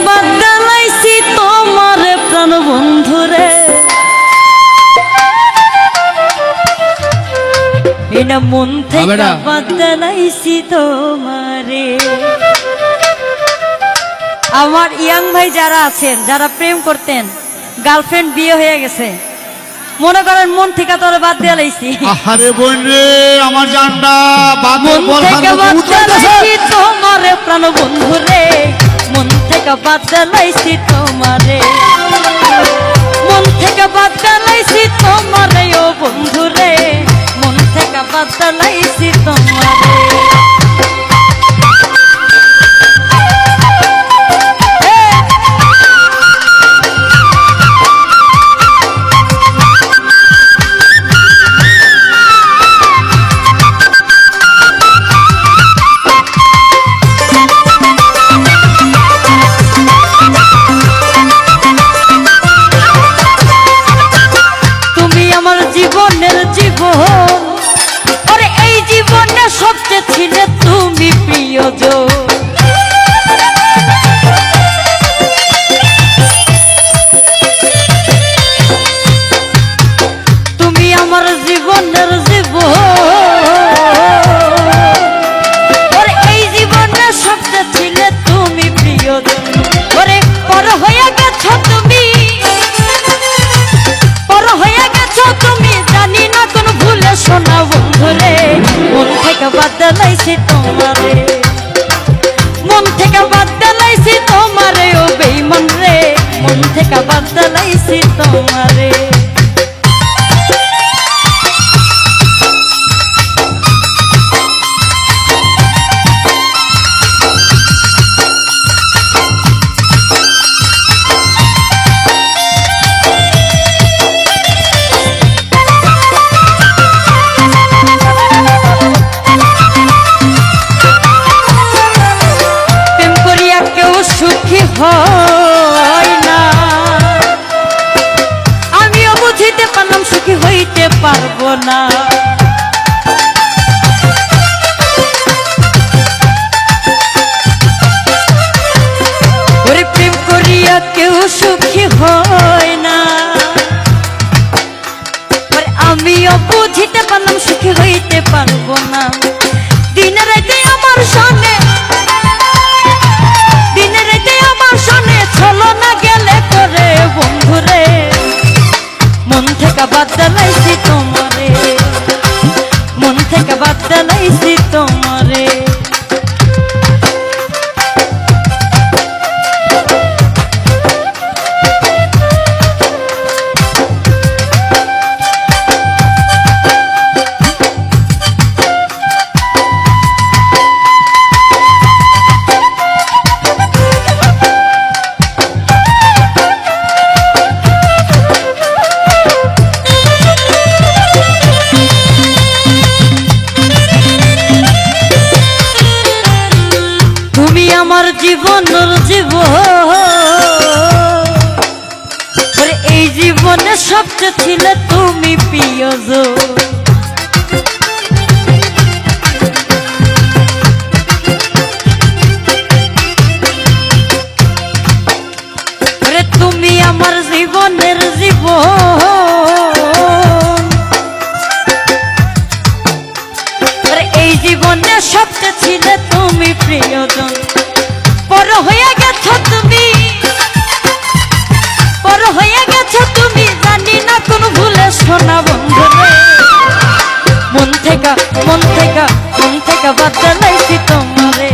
বাদলাইছি তোমার প্রাণ বন্ধুরে এনা মন থেকে বাদলাইছি তোমারে। আমার ইয়াং ভাই যারা আছেন, যারা প্রেম করতেন, গার্লফ্রেন্ড বিয়ে হয়ে গেছে, মনে করেন মন থেকে তোর বাদ দিয়ে লাইছি। আরে বোন রে আমার জানটা বাদ মন থেকে বাদ দিলাইছি তোমারে প্রাণ বন্ধু রে, মন থেকে বাদ দিলাইছি তোমারে, মন থেকে বাদ দিলাইছি তোমারে ও বন্ধু রে, মন থেকে বাদ দিলাইছি তোমারে। জীবনের জীবন আরে এই জীবনে সবচেয়ে ছিলে তুমি প্রিয়জন, তুমি আমার জীবনের জীবন আরে এই জীবনে সবচেয়ে ছিলে তুমি প্রিয়জন। ওরে পর হয়ে গেছো তুমি, পর হয়ে গেছো তুমি, জানি না কোন ভুলে শোনা বন্ধুরে, মন থেকে বাদ দিলাইছি তোমারে, মন থেকে বাদ দিলাইছি তোমারে ও বেঈমান রে, মন থেকে বাদ দিলাইছি তোমারে। সুখী হয় না আমিও বুঝিতে পারলাম, সুখী হইতে পারবো না। ওরে প্রেম করিয়া কেউ সুখী হয় না, আমিও বুঝিতে পারলাম সুখী হইতে পারবো না। দিন রাতে আমার সামনে, দিনে রাতে আমার সামনে চলো না গেলে করে বন্ধুরে, মন থেকে বাদ দিলাইছি তোমারে, মন থেকে বাদ দিলাইছি তোমারে। আমার জীবনের জীবন এই জীবনে সবচেয়ে ছিলে তুমি প্রিয়জন, তুমি আমার জীবনের জীবন এই জীবনে সবচেয়ে ছিলে তুমি প্রিয়জন। পর হয়ে গেছো তুমি, পর হয়ে গেছো তুমি, জানি না কোন ভুলে শোনা বন্ধুরে, মন থেকে মন থেকে মন থেকে বাদ দিলাইছি তোমারে,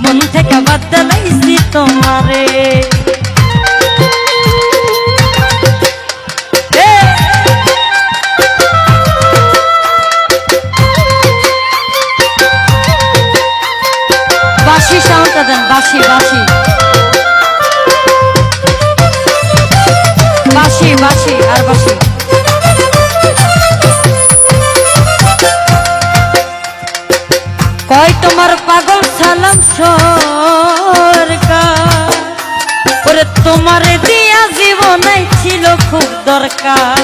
মন থেকে বাদ দিলাইছি তোমারে। বাঁশি সাউন্ডটা দেন, বাঁশি বাঁশি বাঁশি বাঁশি আর বাঁশি। কয় তোমার পাগল সালাম সরকার, ওরে তোমারে দিয়া জীবনে ছিল খুব দরকার।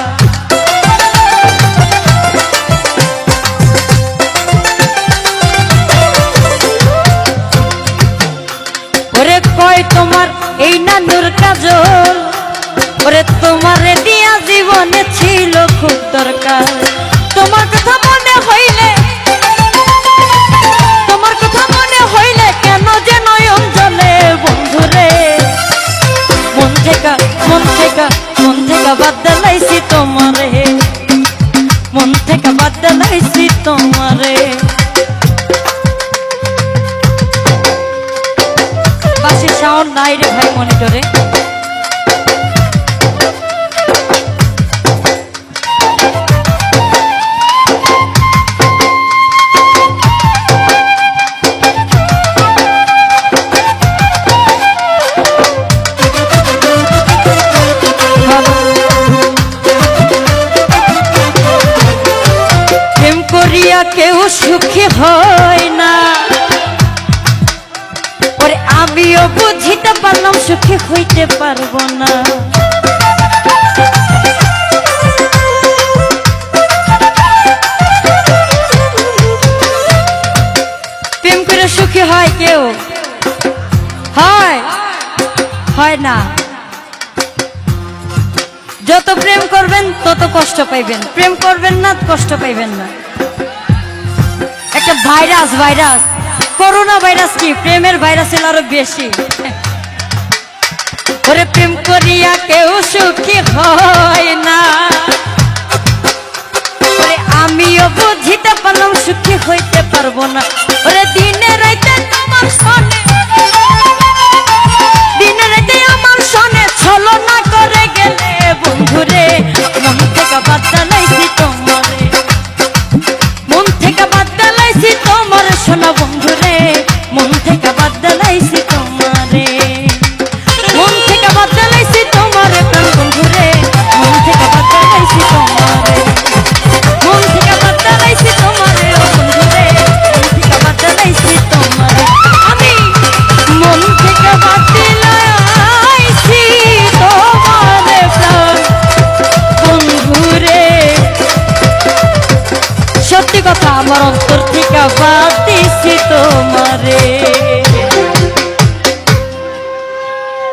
ওরে কয় ওই তোমার এই নানুর কাজল, ওরে তোমারে দিয়া জীবনে ছিল খুব দরকার। তোমার কথা মনে হইলে, তোমার কথা মনে হইলে কেন যে নয়ন জলে বন্ধুরে। মন থেকে মন থেকে মন থেকে বাদ দিলাইছি তোমারে, মন থেকে বাদ দিলাইছি তোমারে। বাসি সাউন্ড নাই রে ভাই মনিটরে। প্রেম করিয়া কেউ সুখী হয় না, ওরে আমিও বুঝিতে পারলাম সুখী হইতে পারবো না। প্রেম করে সুখী হয় কেউ? হয়? হয় না। যত প্রেম করবেন তত কষ্ট পাইবেন, প্রেম করবেন না কষ্ট পাইবেন না। একটা ভাইরাস, ভাইরাস করোনা ভাইরাস কি প্রেমের ভাইরাসের আরো বেশি। ওরে প্রেম করিয়া কেউ সুখী হয় না, ওরে আমিও বুঝিতে পারলাম সুখী হইতে পারবো না। ওরে দিনে রাইতে তোমার সনে, দিনে রাইতে আমার সনে ছলনা করে গেলে বন্ধুরে। মন থেকে বাদ দিলাইছি তোমারে, মন থেকে বাদ দিলাইছি তোমারে সোনা বন্ধুরে। মন থেকে বাদ দিলাইছি তোমারে, মন থেকে বাদ দিলাইছি তোমারে প্রাণ বন্ধুরে। মন থেকে বাদ দিলাইছি তোমারে, মন থেকে বাদ দিলাইছি তোমারে ও বন্ধুরে। মন থেকে বাদ দিলাইছি তোমারে, আমি মন থেকে বাদ দিলাইছি তোমারে প্রাণ বন্ধুরে। সত্যি কথা আমার অন্তর থেকে বাদ দিছি তোমারে।